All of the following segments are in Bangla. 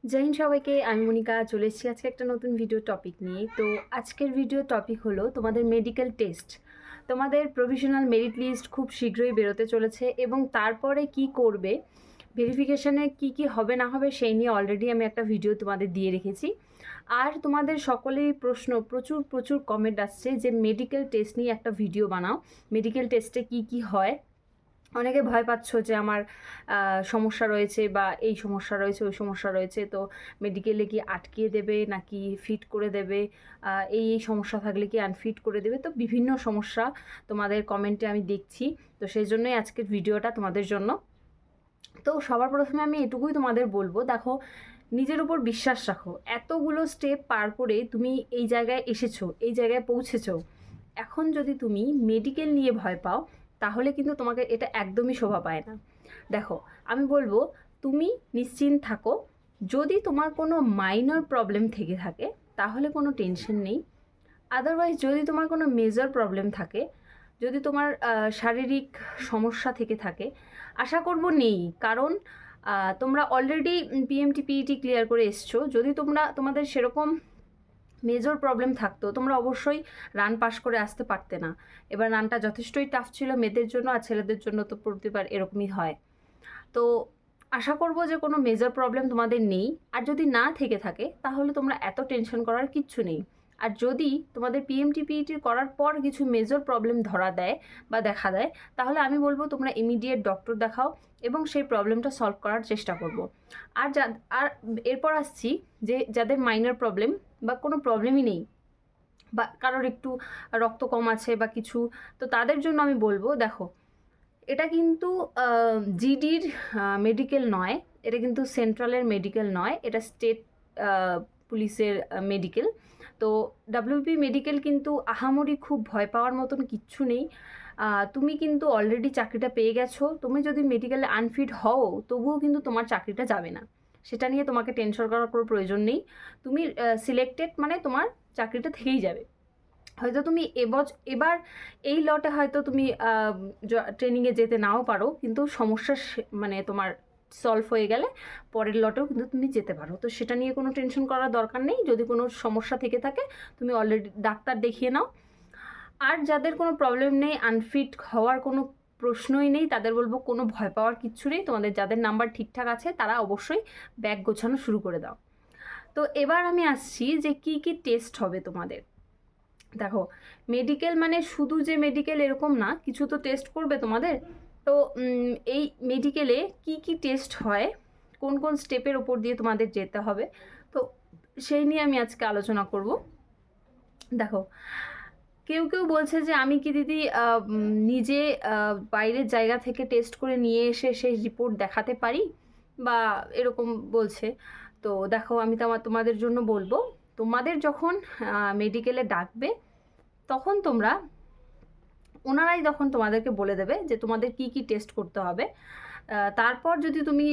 জয় হিন্দ সবাইকে। আমি মনিকা চলে এসেছি আজকে একটা নতুন ভিডিও টপিক নিয়ে। তো আজকের ভিডিও টপিক হলো তোমাদের মেডিকেল টেস্ট। তোমাদের প্রভিশনাল মেরিট লিস্ট খুব শীঘ্রই বেরোতে চলেছে এবং তারপরে কি করবে, ভেরিফিকেশানে কি কি হবে না হবে সেই নিয়ে অলরেডি আমি একটা ভিডিও তোমাদের দিয়ে রেখেছি। আর তোমাদের সকলেই প্রশ্ন প্রচুর প্রচুর কমেন্ট আসছে যে মেডিকেল টেস্ট নিয়ে একটা ভিডিও বানাও, মেডিকেল টেস্টে কি কি হয়। অনেকে ভয় পাচ্ছ যে আমার সমস্যা রয়েছে বা এই সমস্যা রয়েছে ওই সমস্যা রয়েছে, তো মেডিকেলে কি আটকিয়ে দেবে নাকি ফিট করে দেবে, এই এই সমস্যা থাকলে কি আনফিট করে দেবে। তো বিভিন্ন সমস্যা তোমাদের কমেন্টে আমি দেখছি, তো সেই জন্যই আজকের ভিডিওটা তোমাদের জন্য। তো সবার প্রথমে আমি এটুকুই তোমাদের বলবো, দেখো নিজের উপর বিশ্বাস রাখো। এতগুলো স্টেপ পার করে তুমি এই জায়গায় এসেছো, এই জায়গায় পৌঁছেছো। এখন যদি তুমি মেডিকেল নিয়ে ভয় পাও তাহলে কিন্তু তোমাকে এটা একদমই শোভা পায় না। দেখো আমি বলবো তুমি নিশ্চিন্ত থাকো। যদি তোমার কোনো মাইনর প্রবলেম থেকে থাকে তাহলে কোনো টেনশন নেই। আদারওয়াইজ যদি তোমার কোনো মেজর প্রবলেম থাকে, যদি তোমার শারীরিক সমস্যা থেকে থাকে, আশা করব নেই, কারণ তোমরা অলরেডি পিএমটি পিইটি ক্লিয়ার করে এসছো। যদি তোমাদের সেরকম মেজর প্রবলেম থাকতো তোমরা অবশ্যই রান পাস করে আসতে পারতে না। এবার রানটা যথেষ্টই টাফ ছিল মেয়েদের জন্য, আর ছেলেদের জন্য তো প্রতিবার এরকই হয়। তো আশা করব যে কোনো মেজর প্রবলেম তোমাদের নেই। আর যদি না থেকে থাকে তাহলে তোমরা এত টেনশন করার কিচ্ছু নেই। আর যদি তোমাদের পিএমটি পিইটি করার পর কিছু মেজর প্রবলেম ধরা দেয় বা দেখা দেয়, তাহলে আমি বলবো তোমরা ইমিডিয়েট ডক্টর দেখাও এবং সেই প্রবলেমটা সলভ করার চেষ্টা করব। আর আর এরপর আসছি যে যাদের মাইনর প্রবলেম বা কোনো প্রবলেমই নেই, বা কারোর একটু রক্ত কম আছে বা কিছু, তো তাদের জন্য আমি বলবো দেখো এটা কিন্তু জিডির মেডিকেল নয়, এটা কিন্তু সেন্ট্রালের মেডিকেল নয়, এটা স্টেট পুলিশের মেডিকেল। তো ডাব্লিউপি মেডিকেল কিন্তু আহামরি খুব ভয় পাওয়ার মতন কিচ্ছু নেই। তুমি কিন্তু অলরেডি চাকরিটা পেয়ে গেছো। তুমি যদি মেডিকেলে আনফিট হও তবুও কিন্তু তোমার চাকরিটা যাবে না, সেটা নিয়ে তোমাকে টেনশন করার কোনো প্রয়োজন নেই। তুমি সিলেক্টেড মানে তোমার চাকরিটা থেকেই যাবে। হয়তো তুমি এবার এই লটে হয়তো তুমি ট্রেনিংয়ে যেতে নাও পারো, কিন্তু সমস্যা মানে তোমার সলভ হয়ে গেলে পরের লটেও কিন্তু তুমি যেতে পারো। তো সেটা নিয়ে কোনো টেনশন করার দরকার নেই। যদি কোনো সমস্যা থেকে থাকে তুমি অলরেডি ডাক্তার দেখিয়ে নাও। আর যাদের কোনো প্রবলেম নেই, আনফিট হওয়ার কোনো প্রশ্নই নেই, তাদের বলবো কোনো ভয় পাওয়ার কিচ্ছু নেই। তোমাদের যাদের নাম্বার ঠিকঠাক আছে তারা অবশ্যই ব্যাগ গোছানো শুরু করে দাও। তো এবার আমি আসছি যে কি কি টেস্ট হবে তোমাদের। দেখো মেডিকেল মানে শুধু যে মেডিকেল এরকম না, কিছু তো টেস্ট করবে তোমাদের। তো এই মেডিকেলে কি কি টেস্ট হয়, কোন কোন স্টেপের ওপর দিয়ে তোমাদের যেতে হবে, তো সেই নিয়ে আমি আজকে আলোচনা করব। দেখো কেউ কেউ বলছে যে আমি কি দিদি নিজে বাইরের জায়গা থেকে টেস্ট করে নিয়ে এসে সেই রিপোর্ট দেখাতে পারি, বা এরকম বলছে। তো দেখো আমি তোমাদের জন্য বলবো, তোমাদের যখন মেডিকেলে ডাকবে তখন ওনারাই তখন তোমাদেরকে বলে দেবে যে তোমাদের কি কি টেস্ট করতে হবে। তারপর যদি তুমি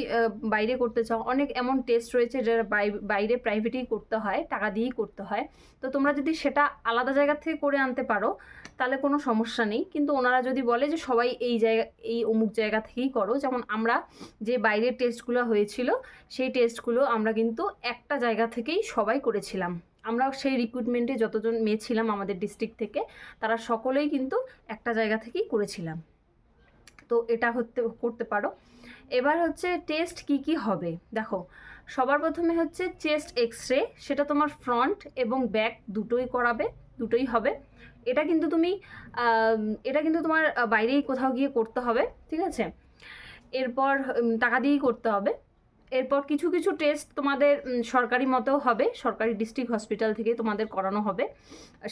বাইরে করতে চাও, অনেক এমন টেস্ট রয়েছে যারা বাইরে প্রাইভেটেই করতে হয়, টাকা দিয়েই করতে হয়। তো তোমরা যদি সেটা আলাদা জায়গা থেকে করে আনতে পারো তাহলে কোনো সমস্যা নেই। কিন্তু ওনারা যদি বলে যে সবাই এই অমুক জায়গা থেকেই করো, যেমন আমরা যে বাইরের টেস্টগুলো হয়েছিল সেই টেস্টগুলো আমরা কিন্তু একটা জায়গা থেকেই সবাই করেছিলাম। আমরা সেই রিক্রুটমেন্টে যতজন মেয়ে ছিলাম আমাদের ডিস্ট্রিক্ট থেকে, তারা সকলেই কিন্তু একটা জায়গা থেকেই করেছিলাম। তো এটা করতে পারো। এবার হচ্ছে টেস্ট কি কি হবে দেখো, সবার প্রথমে হচ্ছে চেস্ট এক্সরে, সেটা তোমার ফ্রন্ট এবং ব্যাক দুটোই করাবে, দুটোই হবে। এটা কিন্তু তুমি এটা কিন্তু তোমার বাইরেই কোথাও গিয়ে করতে হবে, ঠিক আছে। এরপর টাকা দিয়েই করতে হবে। এরপর কিছু কিছু টেস্ট তোমাদের সরকারি মতো হবে, সরকারি ডিস্ট্রিক্ট হসপিটাল থেকে তোমাদের করানো হবে।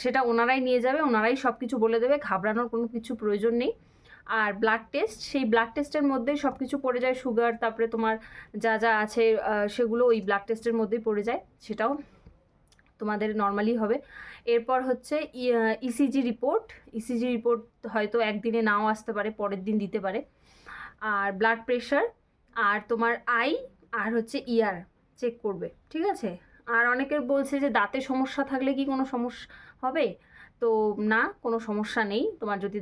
সেটা ওনারাই নিয়ে যাবে, ওনারাই সব কিছু বলে দেবে, ঘাবড়ানোর কোনো কিছু প্রয়োজন নেই। আর ব্লাড টেস্ট, সেই ব্লাড টেস্টের মধ্যেই সব কিছু পড়ে যায়, সুগার তারপরে তোমার যা যা আছে সেগুলো ওই ব্লাড টেস্টের মধ্যেই পড়ে যায়, সেটাও তোমাদের নর্মালি হবে। এরপর হচ্ছে ইসিজি রিপোর্ট। ইসিজি রিপোর্ট হয়তো একদিনে নাও আসতে পারে, পরের দিন দিতে পারে। আর ব্লাড প্রেশার, আর তোমার আই, আর হচ্ছে ইয়ার চেক করবে, ঠিক আছে। আর অনেকে বলছে যে দাঁতে সমস্যা থাকলে কি কোনো সমস্যা হবে, তো না, কোনো সমস্যা নেই। তোমার যদি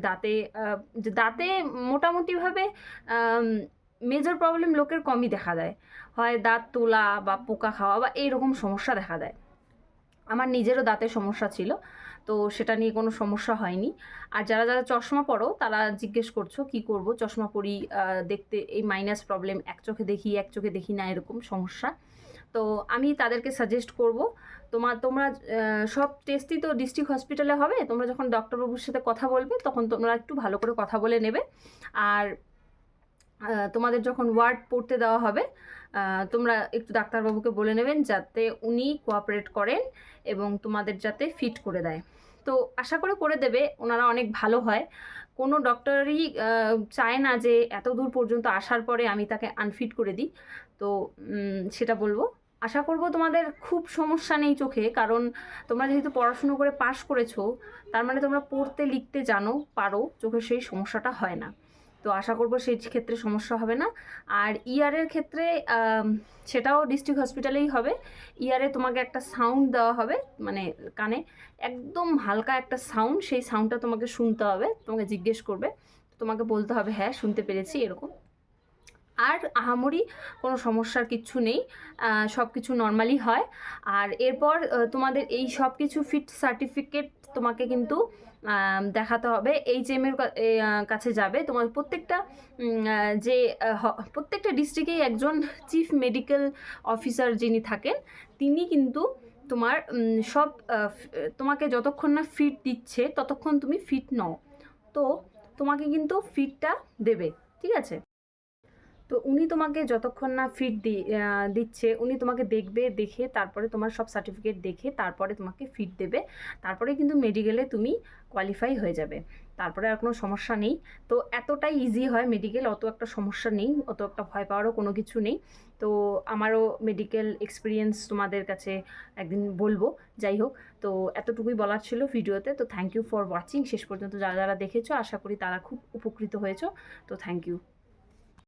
দাঁতে মোটামুটিভাবে মেজর প্রবলেম লোকের কমই দেখা দেয়, হয় দাঁত তোলা বা পোকা খাওয়া বা এইরকম সমস্যা দেখা দেয়। আমার নিজেরও দাঁতের সমস্যা ছিল, তো সেটা নিয়ে কোনো সমস্যা হয়নি। আর যারা যারা চশমা পরো তারা জিজ্ঞেস করছো কি করব, চশমা পরি, দেখতে এই মাইনাস প্রবলেম, এক চোখে দেখি এক চোখে দেখি না এরকম সমস্যা। তো আমি তাদেরকে সাজেস্ট করব, তোমরা সব টেস্টই তো ডিস্ট্রিক্ট হসপিটালে হবে, তোমরা যখন ডক্টরবাবুর সাথে কথা বলবে তখন তোমরা একটু ভালো করে কথা বলে নেবে। আর তোমাদের যখন ওয়ার্ড পড়তে দেওয়া হবে তোমরা একটু ডাক্তারবাবুকে বলে নেবেন যাতে উনি কোঅপারেট করেন এবং তোমাদের যাতে ফিট করে দেয়। তো আশা করে দেবে, ওনারা অনেক ভালো হয়। কোনো ডক্টরই চায় না যে এত দূর পর্যন্ত আসার পরে আমি তাকে আনফিট করে দিই। তো সেটা বলবো। আশা করব তোমাদের খুব সমস্যা নেই চোখে, কারণ তোমরা যেহেতু পড়াশুনো করে পাশ করেছো, তার মানে তোমরা পড়তে লিখতে জানো, পারো, চোখের সেই সমস্যাটা হয় না। তো আশা করবো সেই ক্ষেত্রে সমস্যা হবে না। আর ইয়ারের ক্ষেত্রে সেটাও ডিস্ট্রিক্ট হসপিটালেই হবে। ইয়ারে তোমাকে একটা সাউন্ড দেওয়া হবে, মানে কানে একদম হালকা একটা সাউন্ড, সেই সাউন্ডটা তোমাকে শুনতে হবে, তোমাকে জিজ্ঞেস করবে, তোমাকে বলতে হবে হ্যাঁ শুনতে পেরেছি এরকম। আর আহামরি কোনো সমস্যার কিচ্ছু নেই, সব কিছু নর্মালি হয়। আর এরপর তোমাদের এই সব কিছু ফিট সার্টিফিকেট তোমাকে কিন্তু দেখাতে হবে, HM-এর কাছে যাবে। তোমার প্রত্যেকটা যে প্রত্যেকটা ডিস্ট্রিক্টেই একজন চিফ মেডিকেল অফিসার যিনি থাকেন, তিনি কিন্তু তোমার সব তোমাকে যতক্ষণ না ফিট দিচ্ছে ততক্ষণ তুমি ফিট নও, তো তোমাকে কিন্তু ফিটটা দেবে, ঠিক আছে? তো উনি তোমাকে যতক্ষণ না ফিট দিচ্ছে, উনি তোমাকে দেখবে, দেখে তারপরে তোমার সব সার্টিফিকেট দেখে তারপরে তোমাকে ফিট দেবে, তারপরে কিন্তু মেডিকেলে তুমি কোয়ালিফাই হয়ে যাবে, তারপরে আর কোনো সমস্যা নেই। তো এতটাই ইজি হয় মেডিকেল, অত একটা সমস্যা নেই, অত একটা ভয় পাওয়ারও কোনো কিছু নেই। তো আমারও মেডিকেল এক্সপিরিয়েন্স তোমাদের কাছে একদিন বলবো। যাই হোক, তো এতটুকুই বলার ছিল ভিডিওতে। তো থ্যাংক ইউ ফর ওয়াচিং, শেষ পর্যন্ত যারা যারা দেখেছো আশা করি তারা খুব উপকৃত হয়েছো। তো থ্যাংক ইউ।